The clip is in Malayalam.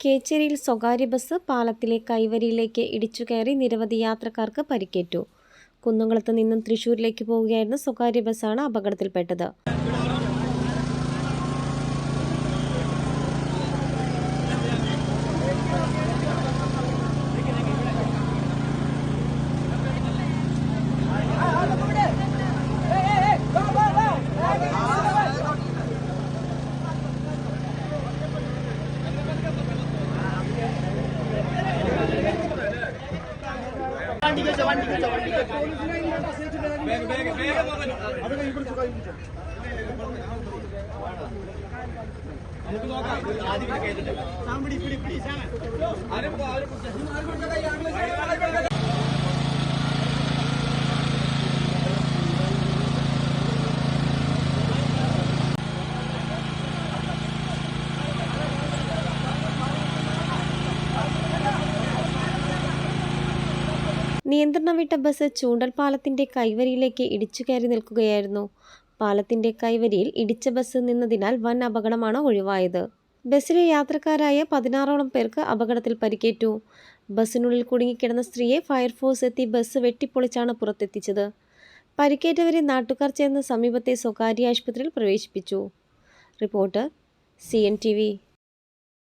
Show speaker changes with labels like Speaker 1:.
Speaker 1: കേച്ചേരിയിൽ സ്വകാര്യ ബസ് പാലത്തിലെ കൈവരിയിലേക്ക് ഇടിച്ചുകയറി നിരവധി യാത്രക്കാർക്ക് പരിക്കേറ്റു. കുന്നംകുളത്ത് നിന്നും തൃശൂരിലേക്ക് പോവുകയായിരുന്ന സ്വകാര്യ ബസ്സാണ് അപകടത്തിൽപ്പെട്ടത്. നിയന്ത്രണം വിട്ട ബസ് ചൂണ്ടൽ പാലത്തിന്റെ കൈവരിയിലേക്ക് ഇടിച്ചു കയറി നിൽക്കുകയായിരുന്നു. പാലത്തിന്റെ കൈവരിയിൽ ഇടിച്ച ബസ് നിന്നതിനാൽ വൻ അപകടമാണ് ഒഴിവായത്. ബസ്സിലെ യാത്രക്കാരായ 16ഓളം പേർക്ക് അപകടത്തിൽ പരിക്കേറ്റു. ബസ്സിനുള്ളിൽ കുടുങ്ങിക്കിടന്ന സ്ത്രീയെ ഫയർഫോഴ്സ് എത്തി ബസ് വെട്ടിപ്പൊളിച്ചാണ് പുറത്തെത്തിച്ചത്. പരിക്കേറ്റവരെ നാട്ടുകാർ ചേർന്ന് സമീപത്തെ സ്വകാര്യ ആശുപത്രിയിൽ പ്രവേശിപ്പിച്ചു. Reporter CNTV.